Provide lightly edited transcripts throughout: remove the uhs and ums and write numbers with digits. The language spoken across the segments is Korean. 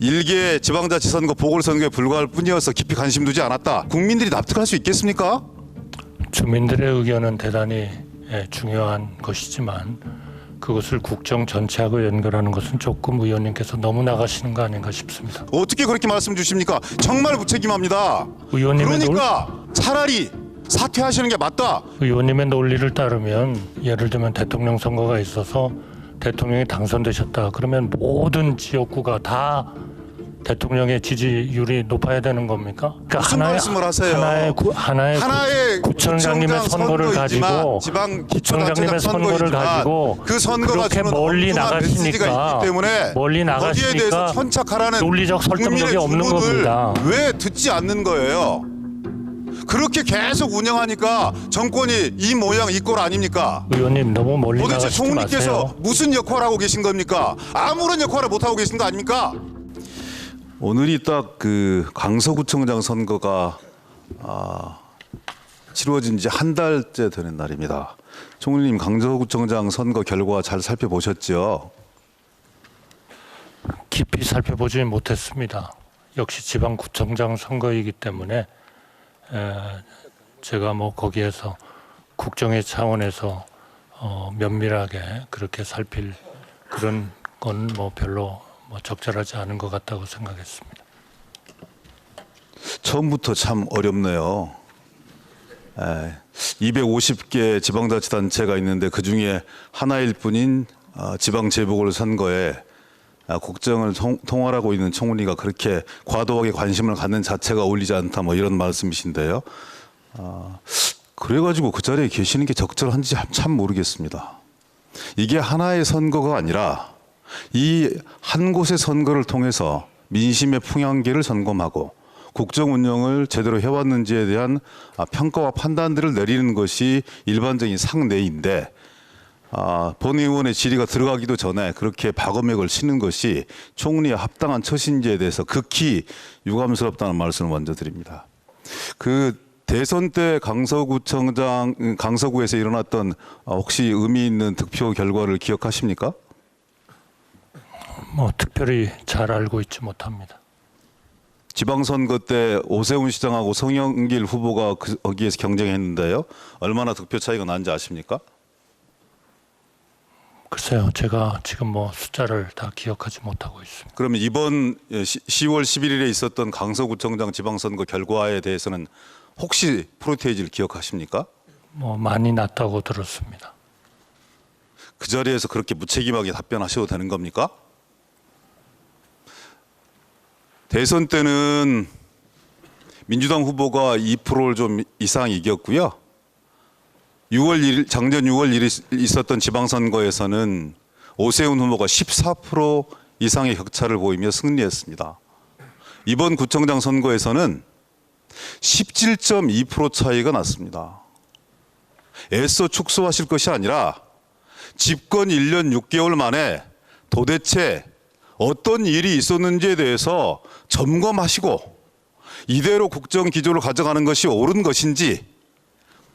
일개 지방자치선거 보궐선거에 불과할 뿐이어서 깊이 관심 두지 않았다. 국민들이 납득할 수 있겠습니까? 주민들의 의견은 대단히 중요한 것이지만 그것을 국정 전체하고 연결하는 것은 조금 의원님께서 너무 나가시는 거 아닌가 싶습니다. 어떻게 그렇게 말씀 주십니까? 정말 무책임합니다. 의원님의 그러니까 차라리 사퇴하시는 게 맞다. 의원님의 논리를 따르면 예를 들면 대통령 선거가 있어서 대통령이 당선되셨다. 그러면 모든 지역구가 다 대통령의 지지율이 높아야 되는 겁니까? 그러니까 무슨 말씀을 하세요? 하나의 구청장님의 선거를 가지고 지방 구청장님의 선거를 가지고 그 선거가 그렇게 주는 멀리 엉뚱한 메시지가 나가시니까 있기 때문에 멀리 거기에 나가시니까 대해서 천착하라는 논리적 설득력이 국민의 없는 주문을 겁니다. 왜 듣지 않는 거예요? 그렇게 계속 운영하니까 정권이 이 모양 이 꼴 아닙니까? 의원님 너무 멀리 도대체 나가시지 총리께서 마세요. 무슨 역할을 하고 계신 겁니까? 아무런 역할을 못 하고 계신 거 아닙니까? 오늘이 딱 그 강서구청장 선거가 치루어진 지 한 달째 되는 날입니다. 총리님 강서구청장 선거 결과 잘 살펴보셨죠? 깊이 살펴보지 못했습니다. 역시 지방구청장 선거이기 때문에 제가 뭐 거기에서 국정의 차원에서 면밀하게 그렇게 살필 그런 건 뭐 별로 적절하지 않은 것 같다고 생각했습니다. 처음부터 참 어렵네요. 250개 지방자치단체가 있는데 그중에 하나일 뿐인 지방재보궐선거에 국정을 통할하고 있는 총리가 그렇게 과도하게 관심을 갖는 자체가 어울리지 않다 뭐 이런 말씀이신데요. 그래가지고 그 자리에 계시는 게 적절한지 참 모르겠습니다. 이게 하나의 선거가 아니라 이 한 곳의 선거를 통해서 민심의 풍향계를 점검하고 국정 운영을 제대로 해왔는지에 대한 평가와 판단들을 내리는 것이 일반적인 상례인데 본 의원의 질의가 들어가기도 전에 그렇게 박음액을 치는 것이 총리의 합당한 처신지에 대해서 극히 유감스럽다는 말씀을 먼저 드립니다. 그 대선 때 강서구에서 일어났던 혹시 의미 있는 득표 결과를 기억하십니까? 뭐 특별히 잘 알고 있지 못합니다. 지방선거 때 오세훈 시장하고 송영길 후보가 거기에서 경쟁했는데요. 얼마나 득표 차이가 난지 아십니까? 글쎄요, 제가 지금 뭐 숫자를 다 기억하지 못하고 있습니다. 그러면 이번 10월 11일에 있었던 강서구청장 지방선거 결과에 대해서는 혹시 프로테이지를 기억하십니까? 뭐 많이 낮다고 들었습니다. 그 자리에서 그렇게 무책임하게 답변하셔도 되는 겁니까? 대선 때는 민주당 후보가 2%를 좀 이상 이겼고요. 작년 6월 1일 있었던 지방선거에서는 오세훈 후보가 14% 이상의 격차를 보이며 승리했습니다. 이번 구청장 선거에서는 17.2% 차이가 났습니다. 애써 축소하실 것이 아니라 집권 1년 6개월 만에 도대체 어떤 일이 있었는지에 대해서 점검하시고 이대로 국정 기조를 가져가는 것이 옳은 것인지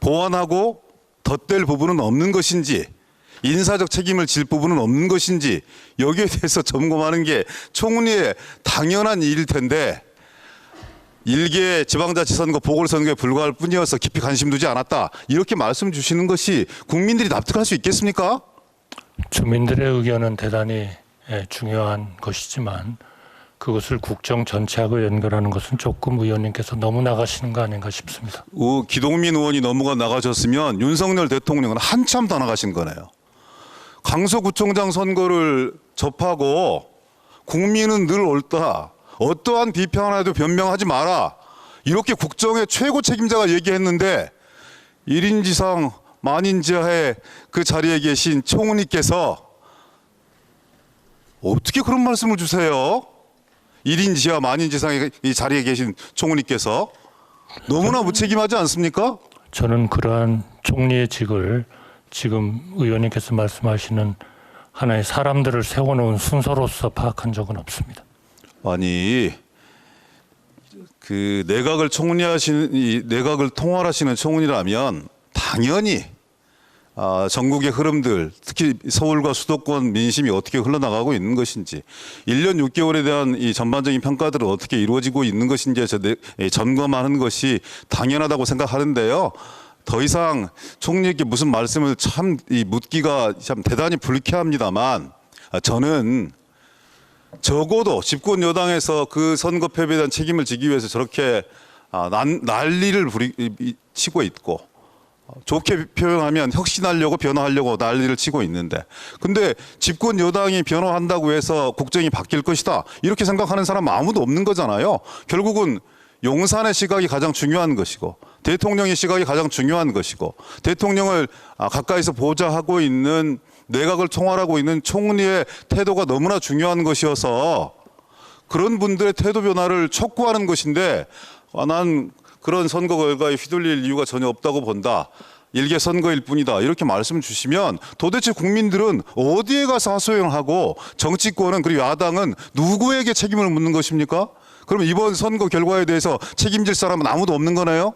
보완하고 덧댈 부분은 없는 것인지 인사적 책임을 질 부분은 없는 것인지 여기에 대해서 점검하는 게 총리의 당연한 일일 텐데 일개 지방자치선거 보궐선거에 불과할 뿐이어서 깊이 관심 두지 않았다. 이렇게 말씀 주시는 것이 국민들이 납득할 수 있겠습니까? 주민들의 의견은 대단히 중요한 것이지만 그것을 국정 전체하고 연결하는 것은 조금 의원님께서 너무 나가시는 거 아닌가 싶습니다. 기동민 의원이 너무가 나가셨으면 윤석열 대통령은 한참 더 나가신 거네요. 강서구청장 선거를 접하고 국민은 늘 옳다. 어떠한 비판 하나도 변명하지 마라. 이렇게 국정의 최고 책임자가 얘기했는데 1인 지상 만인 지하의 그 자리에 계신 총리께서 어떻게 그런 말씀을 주세요? 1인 지하 만인 지상의 이 자리에 계신 총리께서 너무나 무책임하지 않습니까? 저는 그러한 총리의 직을 지금 의원님께서 말씀하시는 하나의 사람들을 세워놓은 순서로서 파악한 적은 없습니다. 아니 그 내각을 통할하시는 총리라면 당연히 전국의 흐름들, 특히 서울과 수도권 민심이 어떻게 흘러나가고 있는 것인지, 1년 6개월에 대한 이 전반적인 평가들은 어떻게 이루어지고 있는 것인지에 점검하는 것이 당연하다고 생각하는데요. 더 이상 총리께 무슨 말씀을 참 묻기가 참 대단히 불쾌합니다만, 저는 적어도 집권 여당에서 그 선거 패배에 대한 책임을 지기 위해서 저렇게 난리를 치고 있고, 좋게 표현하면 혁신하려고 변화하려고 난리를 치고 있는데, 근데 집권 여당이 변화한다고 해서 국정이 바뀔 것이다 이렇게 생각하는 사람 아무도 없는 거잖아요. 결국은 용산의 시각이 가장 중요한 것이고, 대통령의 시각이 가장 중요한 것이고, 대통령을 가까이서 보좌하고 있는, 내각을 총괄하고 있는 총리의 태도가 너무나 중요한 것이어서 그런 분들의 태도 변화를 촉구하는 것인데, 난 그런 선거 결과에 휘둘릴 이유가 전혀 없다고 본다. 일개 선거일 뿐이다. 이렇게 말씀 주시면 도대체 국민들은 어디에 가서 하소연하고 정치권은, 그리고 야당은 누구에게 책임을 묻는 것입니까? 그럼 이번 선거 결과에 대해서 책임질 사람은 아무도 없는 거네요?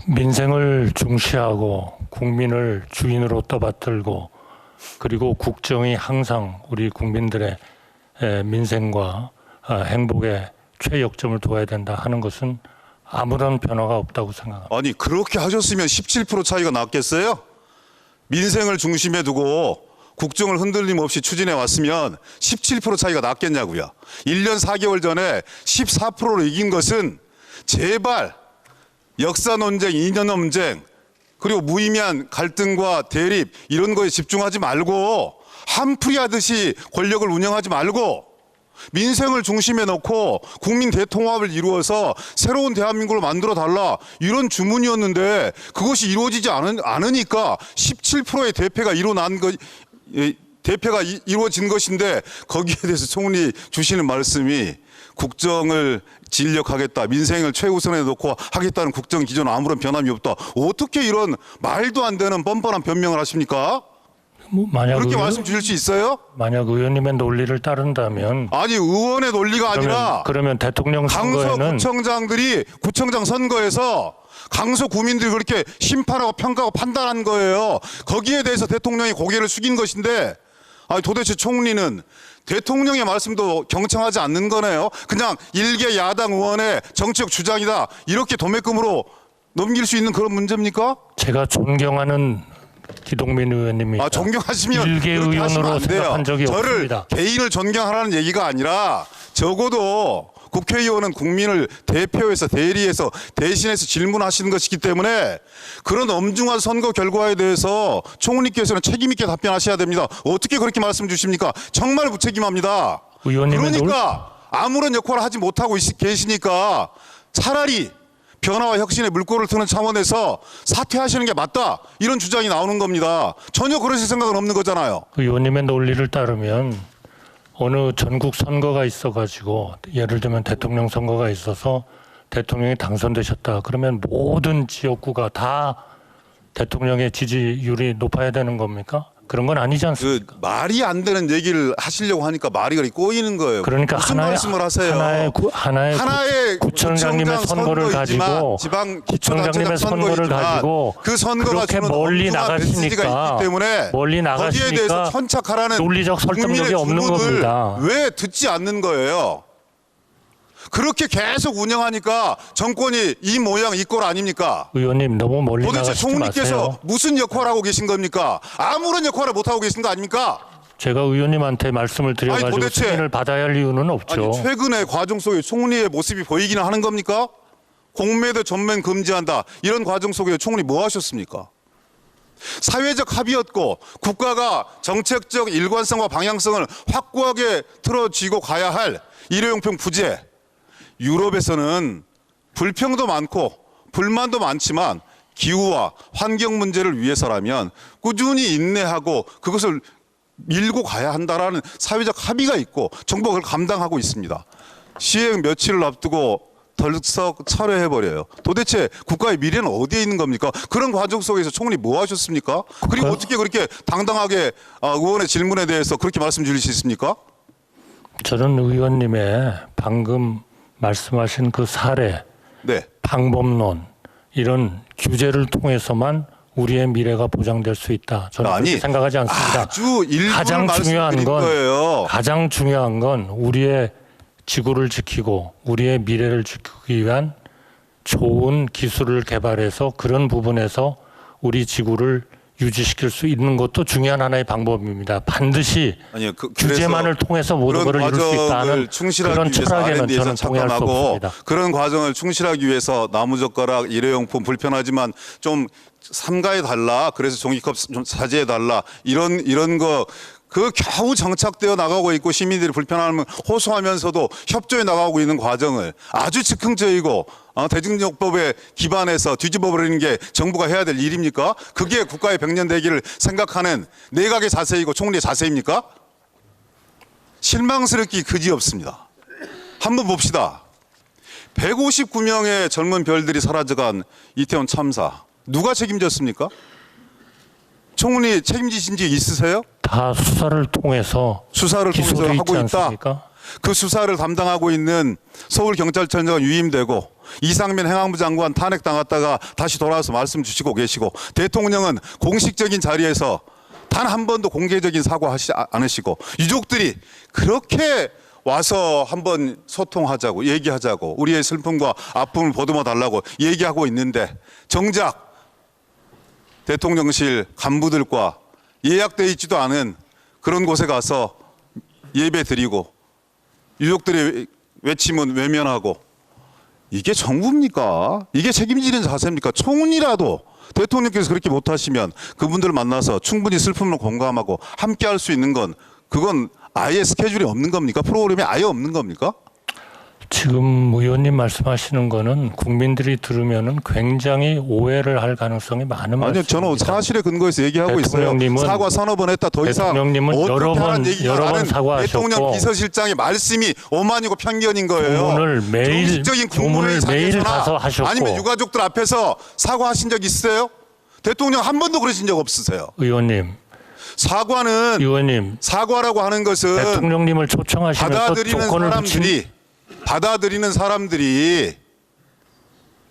민생을 중시하고 국민을 주인으로 떠받들고, 그리고 국정이 항상 우리 국민들의 민생과 행복에 최역점을 둬야 된다 하는 것은 아무런 변화가 없다고 생각합니다. 아니, 그렇게 하셨으면 17% 차이가 났겠어요? 민생을 중심에 두고 국정을 흔들림 없이 추진해 왔으면 17% 차이가 났겠냐고요. 1년 4개월 전에 14%로 이긴 것은 제발 역사 논쟁, 이념 논쟁, 그리고 무의미한 갈등과 대립 이런 거에 집중하지 말고, 한풀이 하듯이 권력을 운영하지 말고 민생을 중심에 놓고 국민 대통합을 이루어서 새로운 대한민국을 만들어 달라, 이런 주문이었는데 그것이 이루어지지 않으니까 17%의 대패가 이루어진 것인데, 거기에 대해서 총리 주시는 말씀이 국정을 진력하겠다, 민생을 최우선에 놓고 하겠다는 국정 기조는 아무런 변함이 없다. 어떻게 이런 말도 안 되는 뻔뻔한 변명을 하십니까? 만약 그렇게 말씀 주실 수 있어요? 만약 의원님의 논리를 따른다면, 아니, 의원의 논리가 아니라 그러면 대통령 강서 선거에는 구청장들이 구청장 선거에서 강서 구민들이 그렇게 심판하고 평가하고 판단한 거예요. 거기에 대해서 대통령이 고개를 숙인 것인데, 아니 도대체 총리는 대통령의 말씀도 경청하지 않는 거네요. 그냥 일개 야당 의원의 정치적 주장이다 이렇게 도매금으로 넘길 수 있는 그런 문제입니까? 제가 존경하는 기동민 의원님이 존경하시면 일개 그렇게 하시면 의원으로 안 돼요. 생각한 적이 저를 없습니다. 개인을 존경하라는 얘기가 아니라, 적어도 국회의원은 국민을 대표해서 대리해서 대신해서 질문하시는 것이기 때문에 그런 엄중한 선거 결과에 대해서 총리께서는 책임 있게 답변하셔야 됩니다. 어떻게 그렇게 말씀 주십니까? 정말 무책임합니다. 그러니까 아무런 역할을 하지 못하고 계시니까 차라리 변화와 혁신의 물꼬를 트는 차원에서 사퇴하시는 게 맞다, 이런 주장이 나오는 겁니다. 전혀 그러실 생각은 없는 거잖아요. 의원님의 논리를 따르면 어느 전국 선거가 있어가지고, 예를 들면 대통령 선거가 있어서 대통령이 당선되셨다 그러면 모든 지역구가 다 대통령의 지지율이 높아야 되는 겁니까? 그런 건 아니지 않습니까? 말이 안 되는 얘기를 하시려고 하니까 말이 그렇게 꼬이는 거예요. 그러니까 무슨 말씀을 하세요? 하나의 구청장님의 선거를 가지고, 구청장님의 선거를 가지고 그 선거가 그렇게 멀리 나가시니까, 때문에 멀리 거기에 대해서 나가시니까 천착하라는 논리적 설득력이 없는 겁니다. 왜 듣지 않는 거예요? 그렇게 계속 운영하니까 정권이 이 모양 이 꼴 아닙니까? 의원님 너무 멀리 도대체 나가시지 총리께서 마세요. 무슨 역할을 하고 계신 겁니까? 아무런 역할을 못 하고 계신 거 아닙니까? 제가 의원님한테 말씀을 드려가지고 도대체 승인을 받아야 할 이유는 없죠. 아니, 최근의 과정 속에 총리의 모습이 보이기는 하는 겁니까? 공매도 전면 금지한다, 이런 과정 속에 총리 뭐 하셨습니까? 사회적 합의였고 국가가 정책적 일관성과 방향성을 확고하게 틀어쥐고 가야 할 일회용품 부재. 유럽에서는 불평도 많고 불만도 많지만 기후와 환경 문제를 위해서라면 꾸준히 인내하고 그것을 밀고 가야 한다라는 사회적 합의가 있고 정부가 그걸 감당하고 있습니다. 시행 며칠을 앞두고 덜썩 철회해버려요. 도대체 국가의 미래는 어디에 있는 겁니까? 그런 과정 속에서 총리 뭐 하셨습니까? 그리고 어떻게 그렇게 당당하게 의원의 질문에 대해서 그렇게 말씀 주실 수 있습니까? 저는 의원님의 방금 말씀하신 그 사례, 네. 방법론, 이런 규제를 통해서만 우리의 미래가 보장될 수 있다. 저는 그렇게 생각하지 않습니다. 아주 일부를 말씀드린 거예요. 가장 중요한 건 우리의 지구를 지키고 우리의 미래를 지키기 위한 좋은 기술을 개발해서 그런 부분에서 우리 지구를 유지시킬 수 있는 것도 중요한 하나의 방법입니다. 반드시 아니요, 규제만을 통해서 모든 것을 이룰 수 있다는 그런 철학에는 저는 동의할 수 없습니다. 그런 과정을 충실하기 위해서 나무젓가락, 일회용품 불편하지만 좀 삼가해 달라. 그래서 종이컵 좀 자제해 달라. 이런 거 그 겨우 정착되어 나가고 있고 시민들이 불편함을 호소하면서도 협조해 나가고 있는 과정을 아주 즉흥적이고 대중요법에 기반해서 뒤집어 버리는 게 정부가 해야 될 일입니까? 그게 국가의 백년대기를 생각하는 내각의 자세이고 총리의 자세입니까? 실망스럽기 그지없습니다. 한번 봅시다. 159명의 젊은 별들이 사라져간 이태원 참사 누가 책임졌습니까? 총리 책임지신 적 있으세요? 다 수사를 통해서 하고 있다. 그 수사를 담당하고 있는 서울경찰청장은 유임되고 이상민 행안부 장관 탄핵당했다가 다시 돌아와서 말씀 주시고 계시고 대통령은 공식적인 자리에서 단 한 번도 공개적인 사과하지 않으시고 유족들이 그렇게 와서 한번 소통하자고 얘기하자고 우리의 슬픔과 아픔을 보듬어 달라고 얘기하고 있는데 정작 대통령실 간부들과 예약되어 있지도 않은 그런 곳에 가서 예배 드리고 유족들의 외침은 외면하고 이게 정부입니까? 이게 책임지는 자세입니까? 총리라도 대통령께서 그렇게 못하시면 그분들을 만나서 충분히 슬픔을 공감하고 함께 할 수 있는 건 그건 아예 스케줄이 없는 겁니까? 프로그램이 아예 없는 겁니까? 지금 의원님 말씀하시는 거는 국민들이 들으면은 굉장히 오해를 할 가능성이 많은 아니요, 말씀입니다. 저는 사실에 근거해서 얘기하고 있어요. 사과 서너 번 했다 더 이상 대통령님은 여러 번 사과하셨고 대통령 비서실장의 말씀이 오만이고 편견인 거예요. 조문을 매일 가서 하셨고 아니면 유가족들 앞에서 사과하신 적 있어요? 대통령 한 번도 그러신 적 없으세요? 의원님 사과라고 하는 것은 대통령님을 초청하시면서 조건을 받아들이는 사람들이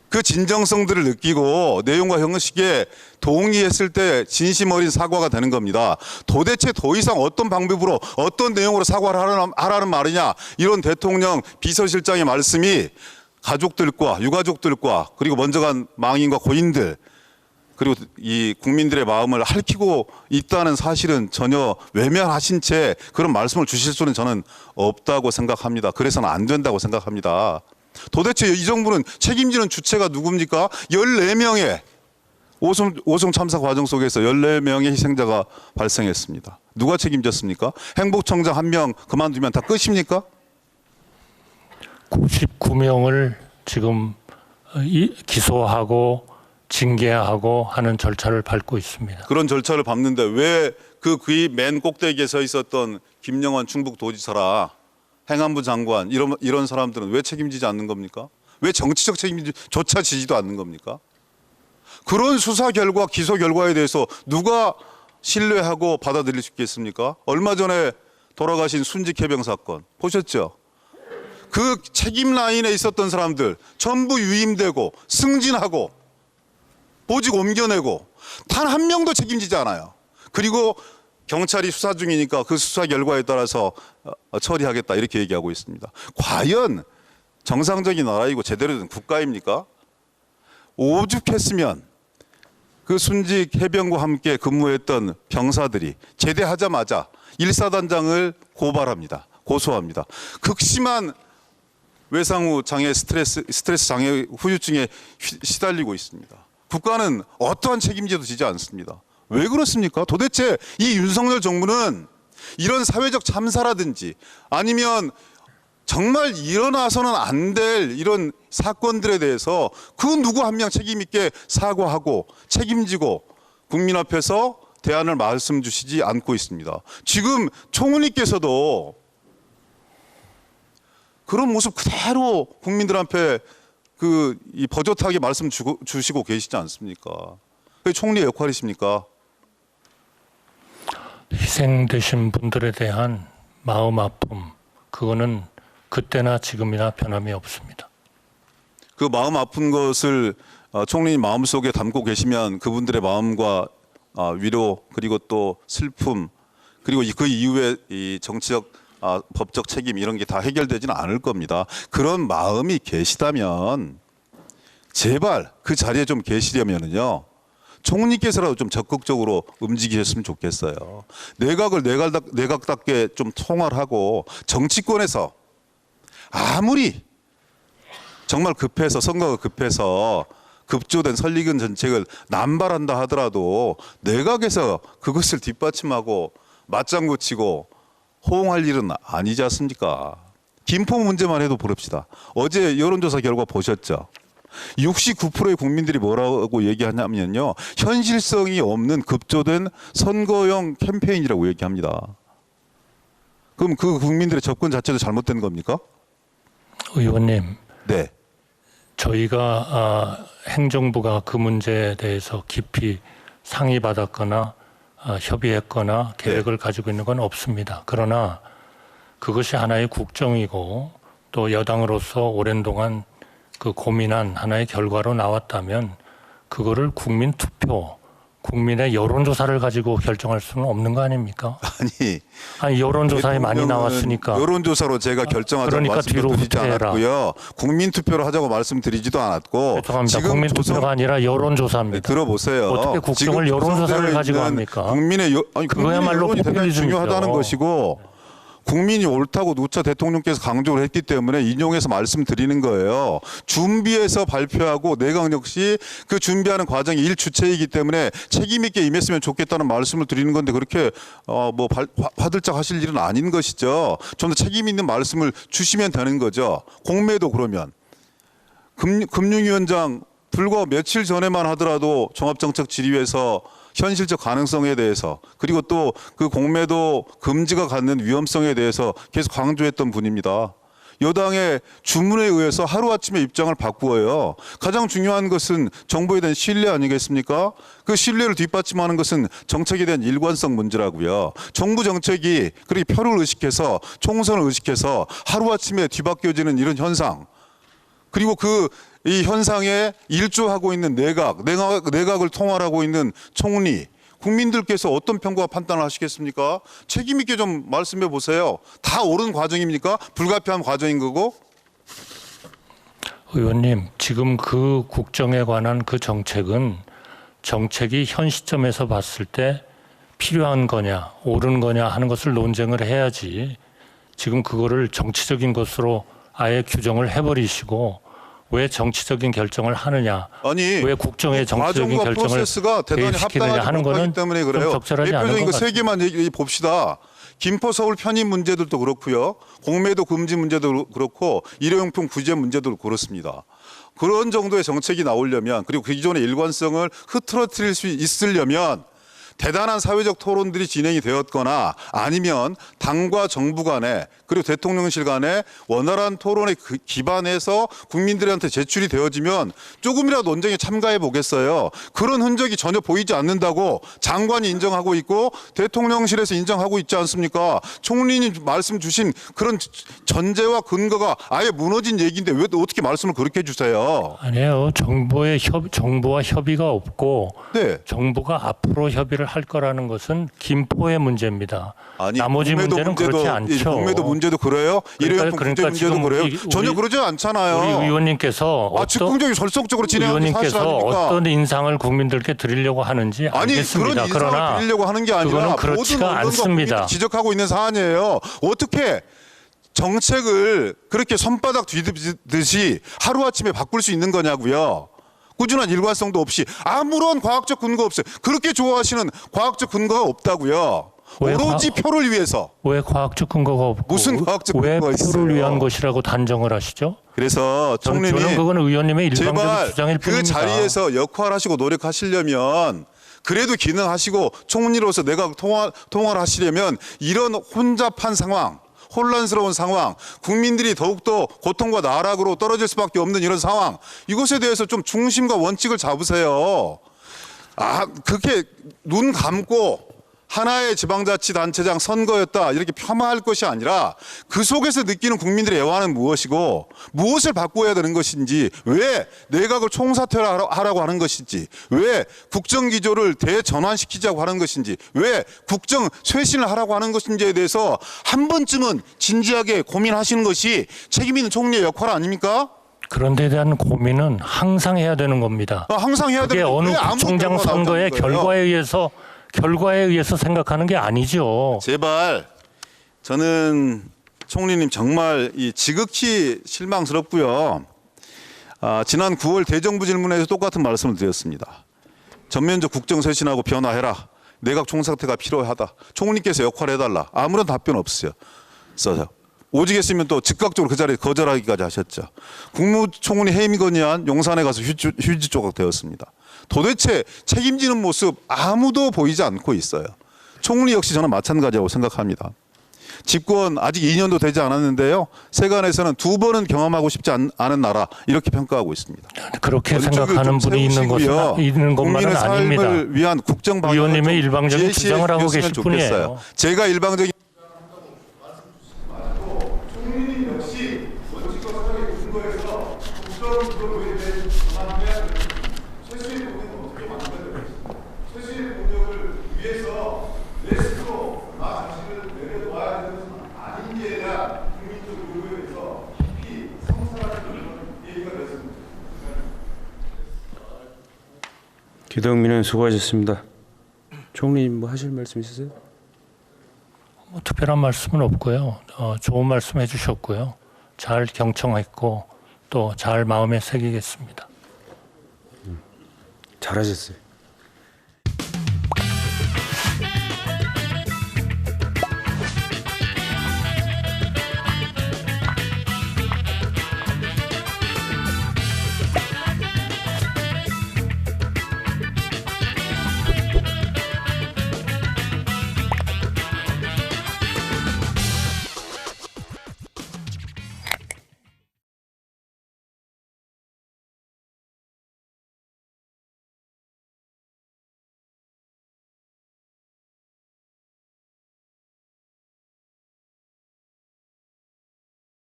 그 진정성들을 느끼고 내용과 형식에 동의했을 때 진심 어린 사과가 되는 겁니다. 도대체 더 이상 어떤 방법으로 어떤 내용으로 사과를 하라는 말이냐 이런 대통령 비서실장의 말씀이 가족들과 유가족들과 그리고 먼저 간 망인과 고인들 그리고 이 국민들의 마음을 핥히고 있다는 사실은 전혀 외면하신 채 그런 말씀을 주실 수는 저는 없다고 생각합니다. 그래서는 안 된다고 생각합니다. 도대체 이 정부는 책임지는 주체가 누굽니까? 14명의 오송 참사 과정 속에서 14명의 희생자가 발생했습니다. 누가 책임졌습니까? 행복청장 한 명 그만두면 다 끝입니까? 99명을 지금 기소하고 징계하고 하는 절차를 밟고 있습니다. 그런 절차를 밟는데 왜 그 맨 꼭대기에 서 있었던 김영환 충북도지사라 행안부 장관 이런 사람들은 왜 책임지지 않는 겁니까? 왜 정치적 책임조차 지지도 않는 겁니까? 그런 수사 결과 기소 결과에 대해서 누가 신뢰하고 받아들일 수 있겠습니까? 얼마 전에 돌아가신 순직 해병 사건 보셨죠? 그 책임 라인에 있었던 사람들 전부 유임되고 승진하고 보직 옮겨내고 단 한 명도 책임지지 않아요. 그리고 경찰이 수사 중이니까 그 수사 결과에 따라서 처리하겠다 이렇게 얘기하고 있습니다. 과연 정상적인 나라이고 제대로 된 국가입니까? 오죽했으면 그 순직 해병과 함께 근무했던 병사들이 제대하자마자 1사단장을 고소합니다. 극심한 외상후 장애 스트레스 장애 후유증에 시달리고 있습니다. 국가는 어떠한 책임제도 지지 않습니다. 왜 그렇습니까? 도대체 이 윤석열 정부는 이런 사회적 참사라든지 아니면 정말 일어나서는 안 될 이런 사건들에 대해서 그 누구 한 명 책임 있게 사과하고 책임지고 국민 앞에서 대안을 말씀 주시지 않고 있습니다. 지금 총리께서도 그런 모습 그대로 국민들 앞에 이 버젓하게 말씀 주시고 계시지 않습니까? 그게 총리의 역할이십니까? 희생되신 분들에 대한 마음 아픔 그거는 그때나 지금이나 변함이 없습니다. 그 마음 아픈 것을 총리님 마음속에 담고 계시면 그분들의 마음과 위로 그리고 또 슬픔 그리고 그 이후에 이 정치적 법적 책임 이런 게 다 해결되지는 않을 겁니다. 그런 마음이 계시다면 제발 그 자리에 좀 계시려면은요. 총리께서라도 좀 적극적으로 움직이셨으면 좋겠어요. 내각을 내각답게 좀 통화를 하고 정치권에서 아무리 정말 급해서 선거가 급해서 급조된 설리근 정책을 남발한다 하더라도 내각에서 그것을 뒷받침하고 맞장구 치고 호응할 일은 아니지 않습니까? 김포 문제만 해도 부릅시다. 어제 여론조사 결과 보셨죠? 69%의 국민들이 뭐라고 얘기하냐면요. 현실성이 없는 급조된 선거용 캠페인이라고 얘기합니다. 그럼 그 국민들의 접근 자체도 잘못된 겁니까? 의원님, 네. 저희가 행정부가 그 문제에 대해서 깊이 상의받았거나 협의했거나 계획을 가지고 있는 건 없습니다. 그러나 그것이 하나의 국정이고 또 여당으로서 오랜 동안 그 고민한 하나의 결과로 나왔다면 그거를 국민 투표, 국민의 여론조사를 가지고 결정할 수는 없는 거 아닙니까? 아니 여론조사에 많이 나왔으니까. 여론조사로 제가 결정하자고 그러니까 말씀드리지 뒤로 후퇴해라. 않았고요. 국민투표로 하자고 말씀드리지도 않았고. 죄송합니다. 국민투표가 아니라 여론조사입니다. 네, 들어보세요. 어떻게 국정을 여론조사를 가지고 합니까? 국민의 그거야말로 여론이 대단히 포퓰리즘이죠. 중요하다는 것이고 국민이 옳다고 누차 대통령께서 강조를 했기 때문에 인용해서 말씀드리는 거예요. 준비해서 발표하고 내각 역시 그 준비하는 과정이 일주체이기 때문에 책임 있게 임했으면 좋겠다는 말씀을 드리는 건데 그렇게 화들짝 하실 일은 아닌 것이죠. 좀 더 책임 있는 말씀을 주시면 되는 거죠. 공매도 그러면 금융위원장 불과 며칠 전에만 하더라도 종합정책질의회에서 현실적 가능성에 대해서 그리고 또 그 공매도 금지가 갖는 위험성에 대해서 계속 강조했던 분입니다. 여당의 주문에 의해서 하루아침에 입장을 바꾸어요. 가장 중요한 것은 정부에 대한 신뢰 아니겠습니까? 그 신뢰를 뒷받침하는 것은 정책에 대한 일관성 문제라고요. 정부 정책이 그렇게 표를 의식해서 총선을 의식해서 하루아침에 뒤바뀌어지는 이런 현상 그리고 이 현상에 일조하고 있는 내각을 통할하고 있는 총리, 국민들께서 어떤 평가와 판단을 하시겠습니까? 책임 있게 좀 말씀해 보세요. 다 옳은 과정입니까? 불가피한 과정인 거고? 의원님, 지금 그 국정에 관한 그 정책이 현 시점에서 봤을 때 필요한 거냐, 옳은 거냐 하는 것을 논쟁을 해야지 지금 그거를 정치적인 것으로 아예 규정을 해버리시고 왜 정치적인 결정을 하느냐, 아니, 왜 국정의 정치적인 과정과 결정을 프로세스가 대단히 개입시키느냐 합당하지 하는 못하기 거는 때문에 그래요. 적절하지 않은 대표적인 것 그 세 같습니다. 개만 봅시다. 김포 서울 편입 문제들도 그렇고요. 공매도 금지 문제도 그렇고 일회용품 구제 문제도 그렇습니다. 그런 정도의 정책이 나오려면 그리고 그 기존의 일관성을 흐트러뜨릴 수 있으려면 대단한 사회적 토론들이 진행이 되었거나 아니면 당과 정부 간에 그리고 대통령실 간에 원활한 토론에 기반해서 국민들한테 제출이 되어지면 조금이라도 논쟁에 참가해 보겠어요. 그런 흔적이 전혀 보이지 않는다고 장관이 인정하고 있고 대통령실에서 인정하고 있지 않습니까? 총리님 말씀 주신 그런 전제와 근거가 아예 무너진 얘기인데 왜 어떻게 말씀을 그렇게 해주세요? 아니에요. 정부와 협의가 없고 네. 정부가 앞으로 협의를 할 거라는 것은 김포의 문제입니다. 아니, 나머지 문제는 그렇지 않죠. 공매도 문제도 그래요? 일회용품 구제 문제도 지금 그래요? 우리 전혀 그러지 않잖아요. 우리 의원님께서 즉흥적이 절속적으로 진행하는 게 사실 의원님께서 아닙니까? 어떤 인상을 국민들께 드리려고 하는지 아니 알겠습니다. 그런 인상을 드리려고 하는 게 아니라 그거는 모든 그렇지가 언론과 않습니다. 국민들이 지적하고 있는 사안이에요. 어떻게 정책을 그렇게 손바닥 뒤집듯이 하루아침에 바꿀 수 있는 거냐고요. 꾸준한 일관성도 없이 아무런 과학적 근거 없어요. 그렇게 좋아하시는 과학적 근거가 없다고요. 오로지 표를 위해서. 왜 과학적 근거가 없고 무슨 과학적 왜 근거가 표를 있어요? 위한 것이라고 단정을 하시죠? 그래서 저는 총리님 그건 의원님의 일방적인 제발 주장일 그 뿐입니다. 자리에서 역할하시고 노력하시려면 그래도 기능하시고 총리로서 내가 통화를 하시려면 이런 혼잡한 상황 혼란스러운 상황, 국민들이 더욱더 고통과 나락으로 떨어질 수밖에 없는 이런 상황, 이것에 대해서 좀 중심과 원칙을 잡으세요. 그렇게 눈 감고 하나의 지방자치단체장 선거였다 이렇게 폄하할 것이 아니라 그 속에서 느끼는 국민들의 애환은 무엇이고 무엇을 바꿔야 되는 것인지, 왜 내각을 총사퇴하라고 하는 것인지, 왜 국정기조를 대전환시키자고 하는 것인지, 왜 국정 쇄신을 하라고 하는 것인지에 대해서 한 번쯤은 진지하게 고민하시는 것이 책임 있는 총리의 역할 아닙니까? 그런 데 대한 고민은 항상 해야 되는 겁니다. 항상 해야 그게 되는데 어느 왜 아무 구청장 결과가 선거의 나오지 않는 거예요? 결과에 의해서 생각하는 게 아니죠. 제발, 저는 총리님 정말 지극히 실망스럽고요. 지난 9월 대정부 질문에서 똑같은 말씀을 드렸습니다. 전면적 국정쇄신하고 변화해라. 내각 총사퇴가 필요하다. 총리께서 역할해달라. 아무런 답변 없어요. 써서. 오직 했으면 또 즉각적으로 그 자리에 거절하기까지 하셨죠. 국무총리 해임 건의안 용산에 가서 휴지 조각 되었습니다. 도대체 책임지는 모습 아무도 보이지 않고 있어요. 총리 역시 저는 마찬가지라고 생각합니다. 집권 아직 2년도 되지 않았는데요. 세간에서는 2번은 경험하고 싶지 않은 나라 이렇게 평가하고 있습니다. 그렇게 생각하는 분이 있는 것만은 국민의 아닙니다. 삶을 위한 국정 방향을 의원님의 일방적인 제시해 주장을 하고 주셨으면 계실 뿐이에요. 좋겠어요. 제가 일방적인 기동민 의원 수고하셨습니다. 총리님 뭐 하실 말씀 있으세요? 뭐 특별한 말씀은 없고요. 좋은 말씀 해주셨고요. 잘 경청했고 또 잘 마음에 새기겠습니다. 잘하셨어요.